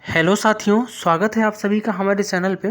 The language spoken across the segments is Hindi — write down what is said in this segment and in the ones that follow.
हेलो साथियों, स्वागत है आप सभी का हमारे चैनल पे।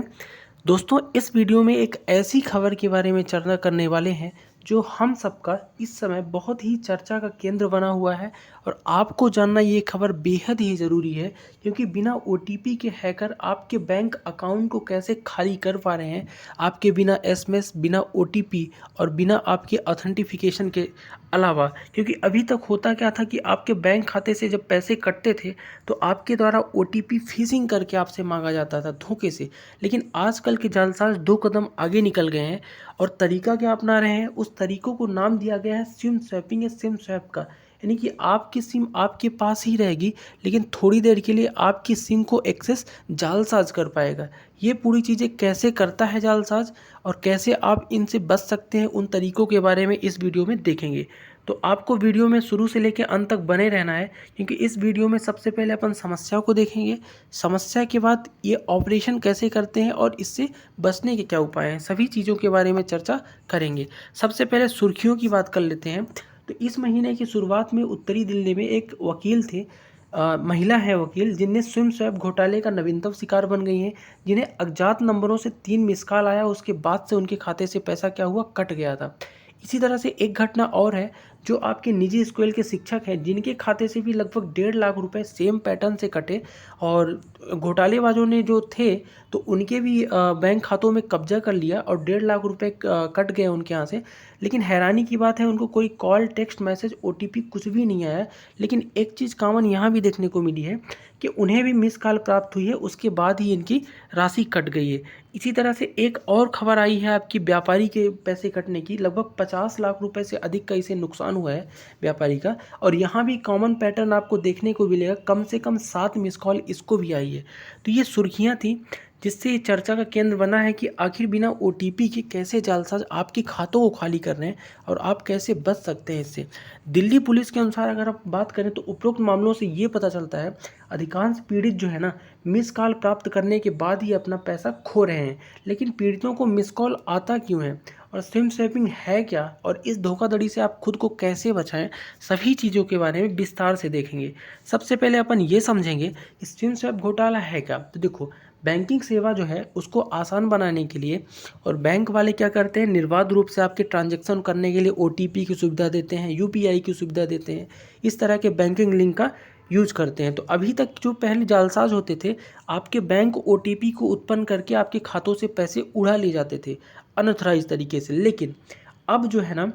दोस्तों, इस वीडियो में एक ऐसी खबर के बारे में चर्चा करने वाले हैं जो हम सबका इस समय बहुत ही चर्चा का केंद्र बना हुआ है और आपको जानना ये खबर बेहद ही ज़रूरी है, क्योंकि बिना ओटीपी के हैकर आपके बैंक अकाउंट को कैसे खाली कर पा रहे हैं, आपके बिना एसएमएस, बिना ओटीपी और बिना आपके ऑथेंटिफिकेशन के अलावा। क्योंकि अभी तक होता क्या था कि आपके बैंक खाते से जब पैसे कटते थे तो आपके द्वारा ओटीपी फिशिंग करके आपसे मांगा जाता था धोखे से। लेकिन आजकल के जालसाज 2 कदम आगे निकल गए हैं और तरीका क्या अपना रहे हैं, उस तरीकों को नाम दिया गया है सिम स्वैपिंग या सिम स्वैप का। यानी कि आपकी सिम आपके पास ही रहेगी, लेकिन थोड़ी देर के लिए आपकी सिम को एक्सेस जालसाज कर पाएगा। ये पूरी चीज़ें कैसे करता है जालसाज और कैसे आप इनसे बच सकते हैं, उन तरीकों के बारे में इस वीडियो में देखेंगे। तो आपको वीडियो में शुरू से लेकर अंत तक बने रहना है, क्योंकि इस वीडियो में सबसे पहले अपन समस्या को देखेंगे। समस्या के बाद ये ऑपरेशन कैसे करते हैं और इससे बचने के क्या उपाय हैं, सभी चीज़ों के बारे में चर्चा करेंगे। सबसे पहले सुर्खियों की बात कर लेते हैं। तो इस महीने की शुरुआत में उत्तरी दिल्ली में एक वकील थे, महिला है वकील, जिनने स्विम स्वैप घोटाले का नवीनतम शिकार बन गई हैं, जिन्हें अज्ञात नंबरों से 3 मिस कॉल आया, उसके बाद से उनके खाते से पैसा क्या हुआ, कट गया था। इसी तरह से एक घटना और है, जो आपके निजी स्कूल के शिक्षक हैं, जिनके खाते से भी लगभग 1.5 लाख रुपए सेम पैटर्न से कटे और घोटालेबाजों ने जो थे तो उनके भी बैंक खातों में कब्जा कर लिया और 1.5 लाख रुपए कट गए उनके यहाँ से। लेकिन हैरानी की बात है, उनको कोई कॉल, टेक्स्ट मैसेज, ओटीपी कुछ भी नहीं आया। लेकिन एक चीज़ कॉमन यहाँ भी देखने को मिली है कि उन्हें भी मिस कॉल प्राप्त हुई है, उसके बाद ही इनकी राशि कट गई है। इसी तरह से एक और खबर आई है आपकी व्यापारी के पैसे कटने की। लगभग 50 लाख रुपए से अधिक का इसे नुकसान हुआ है व्यापारी का, और यहाँ भी कॉमन पैटर्न आपको देखने को मिलेगा, कम से कम 7 मिस कॉल इसको भी आई है। तो ये सुर्खियाँ थी जिससे ये चर्चा का केंद्र बना है कि आखिर बिना ओटीपी के कैसे जालसाज आपके खातों को खाली कर रहे हैं और आप कैसे बच सकते हैं इससे। दिल्ली पुलिस के अनुसार अगर आप बात करें तो उपरोक्त मामलों से ये पता चलता है, अधिकांश पीड़ित जो है ना, मिस कॉल प्राप्त करने के बाद ही अपना पैसा खो रहे हैं। लेकिन पीड़ितों को मिस कॉल आता क्यों है और सिम स्वैपिंग है क्या और इस धोखाधड़ी से आप खुद को कैसे बचाएं, सभी चीज़ों के बारे में विस्तार से देखेंगे। सबसे पहले अपन ये समझेंगे कि सिम स्वैप घोटाला है क्या। तो देखो, बैंकिंग सेवा जो है उसको आसान बनाने के लिए और बैंक वाले क्या करते हैं, निर्बाध रूप से आपके ट्रांजैक्शन करने के लिए ओटीपी की सुविधा देते हैं, यूपीआई की सुविधा देते हैं, इस तरह के बैंकिंग लिंक का यूज करते हैं। तो अभी तक जो पहले जालसाज होते थे, आपके बैंक ओटीपी को उत्पन्न करके आपके खातों से पैसे उड़ा ले जाते थे अनऑथराइज तरीके से। लेकिन अब जो है ना,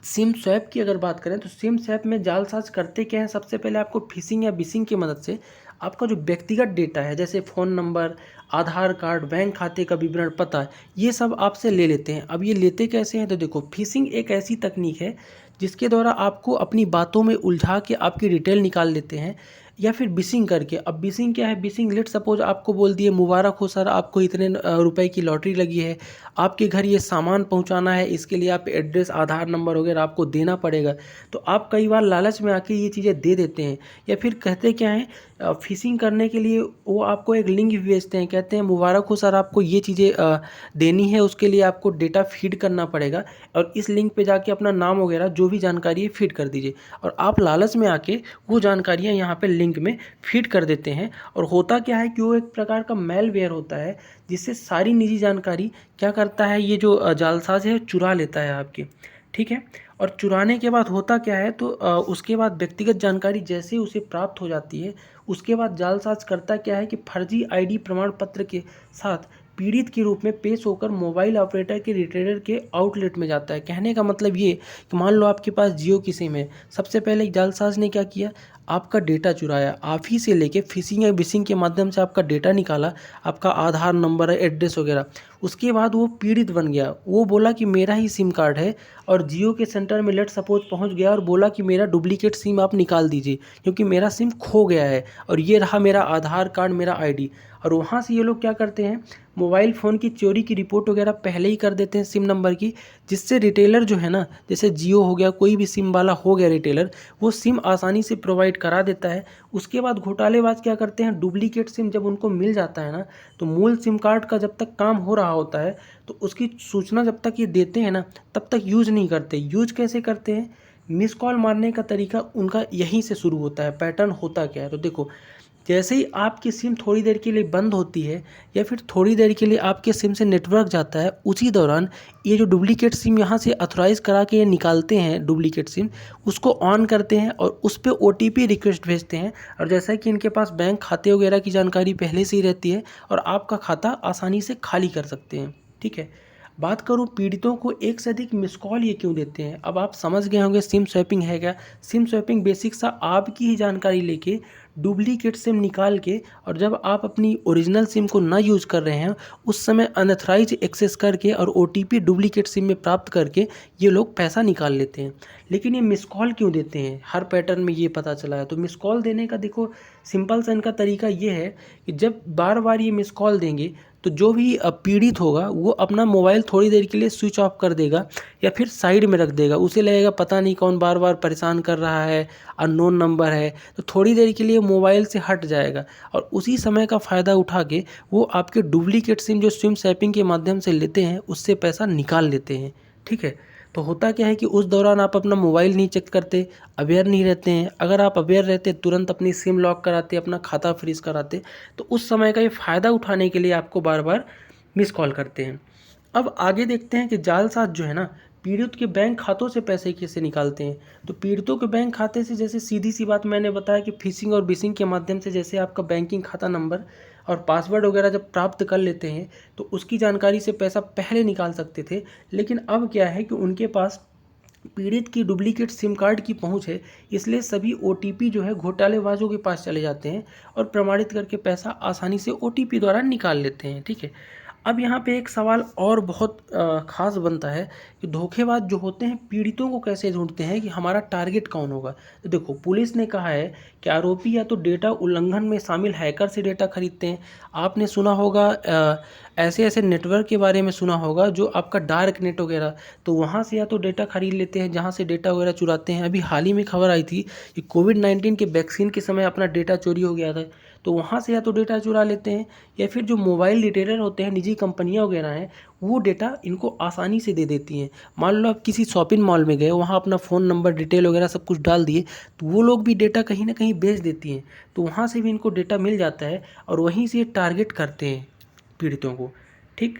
सिम स्वैप की अगर बात करें तो सिम स्वैप में जालसाज करते क्या है, सबसे पहले आपको फिशिंग या बिशिंग की मदद से आपका जो व्यक्तिगत डेटा है, जैसे फ़ोन नंबर, आधार कार्ड, बैंक खाते का विवरण, पता, ये सब आपसे ले लेते हैं। अब ये लेते कैसे हैं, तो देखो, फिशिंग एक ऐसी तकनीक है जिसके द्वारा आपको अपनी बातों में उलझा के आपकी डिटेल निकाल लेते हैं, या फिर बिशिंग करके। अब बिशिंग क्या है, बिशिंग लेट सपोज आपको बोल दिए, मुबारक हो सर, आपको इतने रुपए की लॉटरी लगी है, आपके घर ये सामान पहुंचाना है, इसके लिए आप एड्रेस, आधार नंबर वगैरह आपको देना पड़ेगा। तो आप कई बार लालच में आके ये चीज़ें दे देते हैं, या फिर कहते क्या हैं, फिशिंग करने के लिए वो आपको एक लिंक भी भेजते हैं, कहते हैं मुबारक हो सर, आपको ये चीज़ें देनी है, उसके लिए आपको डेटा फीड करना पड़ेगा और इस लिंक पे जाके अपना नाम वगैरह जो भी जानकारी है फीड कर दीजिए। और आप लालच में आके वो जानकारियाँ यहाँ पे लिंक में फीड कर देते हैं। और होता क्या है कि वो एक प्रकार का मेलवेयर होता है, जिससे सारी निजी जानकारी क्या करता है, ये जो जालसाज है चुरा लेता है आपकी। ठीक है, और चुराने के बाद होता क्या है, तो उसके बाद व्यक्तिगत जानकारी जैसे उसे प्राप्त हो जाती है, उसके बाद जालसाज करता क्या है कि फर्जी आईडी प्रमाण पत्र के साथ पीड़ित के रूप में पेश होकर मोबाइल ऑपरेटर के रिटेलर के आउटलेट में जाता है। कहने का मतलब ये कि मान लो आपके पास जियो की सिम है, सबसे पहले जालसाज ने क्या किया, आपका डेटा चुराया, आप ही से लेके फिशिंग या बिशिंग के माध्यम से आपका डेटा निकाला, आपका आधार नंबर, एड्रेस वगैरह। उसके बाद वो पीड़ित बन गया, वो बोला कि मेरा ही सिम कार्ड है, और जियो के सेंटर में लेट सपोज पहुंच गया और बोला कि मेरा डुप्लीकेट सिम आप निकाल दीजिए, क्योंकि मेरा सिम खो गया है और ये रहा मेरा आधार कार्ड, मेरा आईडी। और वहाँ से ये लोग क्या करते हैं, मोबाइल फ़ोन की चोरी की रिपोर्ट वगैरह पहले ही कर देते हैं सिम नंबर की, जिससे रिटेलर जो है ना, जैसे जियो हो गया, कोई भी सिम वाला हो गया रिटेलर, वो सिम आसानी से प्रोवाइड करा देता है। उसके बाद घोटालेबाज क्या करते हैं, डुप्लीकेट सिम जब उनको मिल जाता है ना, तो मूल सिम कार्ड का जब तक काम हो रहा होता है तो उसकी सूचना जब तक ये देते हैं ना, तब तक यूज़ नहीं करते। यूज कैसे करते हैं, मिस कॉल मारने का तरीका उनका यहीं से शुरू होता है। पैटर्न होता क्या है, तो देखो, जैसे ही आपकी सिम थोड़ी देर के लिए बंद होती है या फिर थोड़ी देर के लिए आपके सिम से नेटवर्क जाता है, उसी दौरान ये जो डुप्लीकेट सिम यहाँ से ऑथराइज़ करा के ये निकालते हैं डुप्लीकेट सिम, उसको ऑन करते हैं और उस पे OTP रिक्वेस्ट भेजते हैं। और जैसा कि इनके पास बैंक खाते वगैरह की जानकारी पहले से ही रहती है और आपका खाता आसानी से खाली कर सकते हैं। ठीक है, बात करूं पीड़ितों को एक से अधिक मिस कॉल ये क्यों देते हैं। अब आप समझ गए होंगे सिम स्वैपिंग है क्या। सिम स्वैपिंग बेसिक सा आपकी ही जानकारी लेके डुप्लीकेट सिम निकाल के, और जब आप अपनी ओरिजिनल सिम को ना यूज़ कर रहे हैं उस समय अनऑथराइज एक्सेस करके और OTP डुप्लीकेट सिम में प्राप्त करके ये लोग पैसा निकाल लेते हैं। लेकिन ये मिस कॉल क्यों देते हैं, हर पैटर्न में ये पता चला है। तो मिस कॉल देने का देखो सिंपल सा इनका तरीका ये है कि जब बार बार ये मिस कॉल देंगे तो जो भी पीड़ित होगा वो अपना मोबाइल थोड़ी देर के लिए स्विच ऑफ कर देगा या फिर साइड में रख देगा। उसे लगेगा पता नहीं कौन बार बार परेशान कर रहा है, अननोन नंबर है, तो थोड़ी देर के लिए मोबाइल से हट जाएगा और उसी समय का फ़ायदा उठा के वो आपके डुप्लीकेट सिम जो सिम स्वैपिंग के माध्यम से लेते हैं उससे पैसा निकाल लेते हैं। ठीक है, तो होता क्या है कि उस दौरान आप अपना मोबाइल नहीं चेक करते, अवेयर नहीं रहते हैं। अगर आप अवेयर रहते तुरंत अपनी सिम लॉक कराते, अपना खाता फ्रीज कराते, तो उस समय का ये फ़ायदा उठाने के लिए आपको बार बार मिस कॉल करते हैं। अब आगे देखते हैं कि जालसाज जो है ना पीड़ित के बैंक खातों से पैसे कैसे निकालते हैं। तो पीड़ितों के बैंक खाते से जैसे सीधी सी बात मैंने बताया कि फिशिंग और बिशिंग के माध्यम से जैसे आपका बैंकिंग खाता नंबर और पासवर्ड वगैरह जब प्राप्त कर लेते हैं तो उसकी जानकारी से पैसा पहले निकाल सकते थे। लेकिन अब क्या है कि उनके पास पीड़ित की डुप्लीकेट सिम कार्ड की पहुंच है, इसलिए सभी OTP जो है घोटालेबाजों के पास चले जाते हैं और प्रमाणित करके पैसा आसानी से OTP द्वारा निकाल लेते हैं। ठीक है, अब यहाँ पे एक सवाल और बहुत ख़ास बनता है कि धोखेबाज जो होते हैं पीड़ितों को कैसे ढूंढते हैं कि हमारा टारगेट कौन होगा। तो देखो पुलिस ने कहा है कि आरोपी या तो डेटा उल्लंघन में शामिल हैकर से डेटा खरीदते हैं। आपने सुना होगा ऐसे ऐसे नेटवर्क के बारे में सुना होगा जो आपका डार्क नेट वगैरह, तो वहाँ से या तो डेटा खरीद लेते हैं जहाँ से डेटा वगैरह चुराते हैं। अभी हाल ही में खबर आई थी कि कोविड-19 के वैक्सीन के समय अपना डेटा चोरी हो गया था, तो वहाँ से या तो डेटा चुरा लेते हैं या फिर जो मोबाइल रिटेलर होते हैं, निजी कंपनियां वगैरह हैं, वो डेटा इनको आसानी से दे देती हैं। मान लो आप किसी शॉपिंग मॉल में गए, वहाँ अपना फ़ोन नंबर डिटेल वगैरह सब कुछ डाल दिए, तो वो लोग भी डेटा कहीं ना कहीं बेच देती हैं, तो वहाँ से भी इनको डेटा मिल जाता है और वहीं से टारगेट करते हैं पीड़ितों को। ठीक,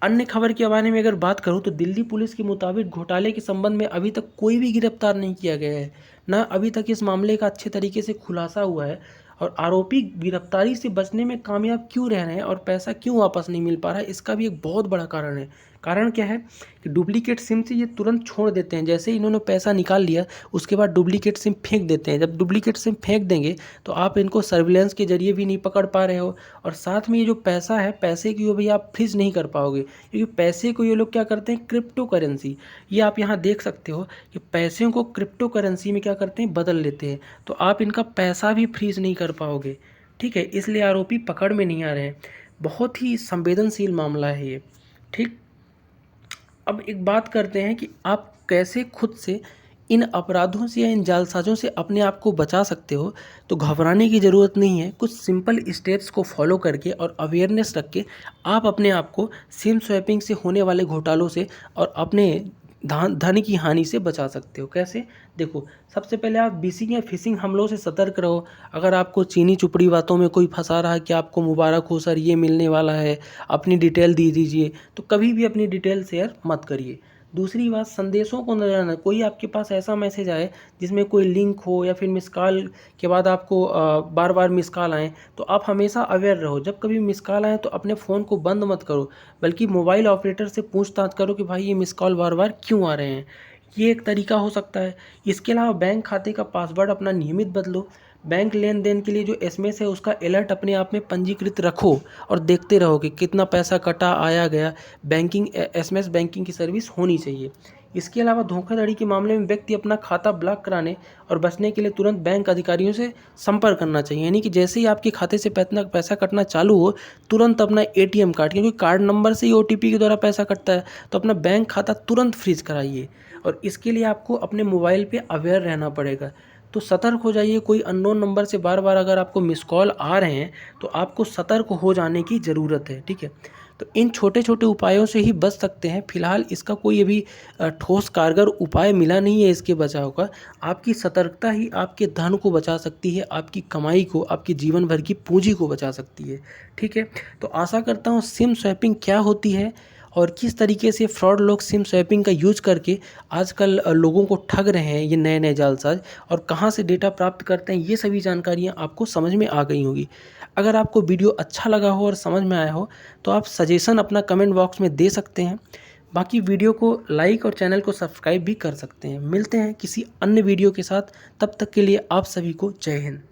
अन्य खबर के बारे में अगर बात करूं तो दिल्ली पुलिस के मुताबिक घोटाले के संबंध में अभी तक कोई भी गिरफ्तार नहीं किया गया है, ना अभी तक इस मामले का अच्छे तरीके से खुलासा हुआ है। और आरोपी गिरफ्तारी से बचने में कामयाब क्यों रह रहे हैं और पैसा क्यों वापस नहीं मिल पा रहा है, इसका भी एक बहुत बड़ा कारण है। कारण क्या है कि डुप्लीकेट सिम से ये तुरंत छोड़ देते हैं। जैसे ही इन्होंने पैसा निकाल लिया उसके बाद डुप्लीकेट सिम फेंक देते हैं। जब डुप्लीकेट सिम फेंक देंगे तो आप इनको सर्विलेंस के जरिए भी नहीं पकड़ पा रहे हो, और साथ में ये जो पैसा है पैसे की वो भी आप फ्रीज नहीं कर पाओगे, क्योंकि पैसे को ये लोग क्या करते हैं क्रिप्टो करेंसी, ये आप यहाँ देख सकते हो कि पैसे को क्रिप्टो करेंसी में क्या करते हैं बदल लेते हैं, तो आप इनका पैसा भी फ्रीज नहीं कर पाओगे। ठीक है, इसलिए आरोपी पकड़ में नहीं आ रहे हैं। बहुत ही संवेदनशील मामला है ये। ठीक, अब एक बात करते हैं कि आप कैसे खुद से इन अपराधों से या इन जालसाजों से अपने आप को बचा सकते हो। तो घबराने की ज़रूरत नहीं है, कुछ सिंपल स्टेप्स को फॉलो करके और अवेयरनेस रख के आप अपने आप को सिम स्वैपिंग से होने वाले घोटालों से और अपने धन की हानि से बचा सकते हो। कैसे, देखो सबसे पहले आप बिशिंग या फिशिंग हमलों से सतर्क रहो। अगर आपको चीनी चुपड़ी बातों में कोई फंसा रहा है कि आपको मुबारक हो सर ये मिलने वाला है, अपनी डिटेल दे दीजिए, तो कभी भी अपनी डिटेल शेयर मत करिए। दूसरी बात, संदेशों को न जाना। कोई आपके पास ऐसा मैसेज आए जिसमें कोई लिंक हो या फिर मिस कॉल के बाद आपको बार बार मिस कॉल आए, तो आप हमेशा अवेयर रहो। जब कभी मिस कॉल आए तो अपने फ़ोन को बंद मत करो, बल्कि मोबाइल ऑपरेटर से पूछताछ करो कि भाई ये मिस कॉल बार बार क्यों आ रहे हैं। ये एक तरीका हो सकता है। इसके अलावा बैंक खाते का पासवर्ड अपना नियमित बदलो। बैंक लेन देन के लिए जो SMS है उसका अलर्ट अपने आप में पंजीकृत रखो और देखते रहो कि कितना पैसा कटा आया गया। बैंकिंग SMS बैंकिंग की सर्विस होनी चाहिए। इसके अलावा धोखाधड़ी के मामले में व्यक्ति अपना खाता ब्लॉक कराने और बचने के लिए तुरंत बैंक अधिकारियों से संपर्क करना चाहिए। यानी कि जैसे ही आपके खाते से पैसा कटना चालू हो, तुरंत अपना ATM कार्ड, क्योंकि कार्ड नंबर से ही OTP के द्वारा पैसा कटता है, तो अपना बैंक खाता तुरंत फ्रीज कराइए। और इसके लिए आपको अपने मोबाइल पे अवेयर रहना पड़ेगा। तो सतर्क हो जाइए। कोई अननोन नंबर से बार बार अगर आपको मिस कॉल आ रहे हैं तो आपको सतर्क हो जाने की ज़रूरत है। ठीक है, तो इन छोटे-छोटे उपायों से ही बच सकते हैं। फ़िलहाल इसका कोई अभी ठोस कारगर उपाय मिला नहीं है इसके बचाव का। आपकी सतर्कता ही आपके धन को बचा सकती है, आपकी कमाई को, आपकी जीवन भर की पूँजी को बचा सकती है। ठीक है? तो आशा करता हूँ सिम स्वैपिंग क्या होती है और किस तरीके से फ्रॉड लोग सिम स्वैपिंग का यूज़ करके आजकल लोगों को ठग रहे हैं ये नए-नए जालसाज़, और कहाँ से डेटा प्राप्त करते हैं, ये सभी जानकारियाँ आपको समझ में आ गई होंगी। अगर आपको वीडियो अच्छा लगा हो और समझ में आया हो तो आप सजेशन अपना कमेंट बॉक्स में दे सकते हैं। बाकी वीडियो को लाइक और चैनल को सब्सक्राइब भी कर सकते हैं। मिलते हैं किसी अन्य वीडियो के साथ, तब तक के लिए आप सभी को जय हिंद।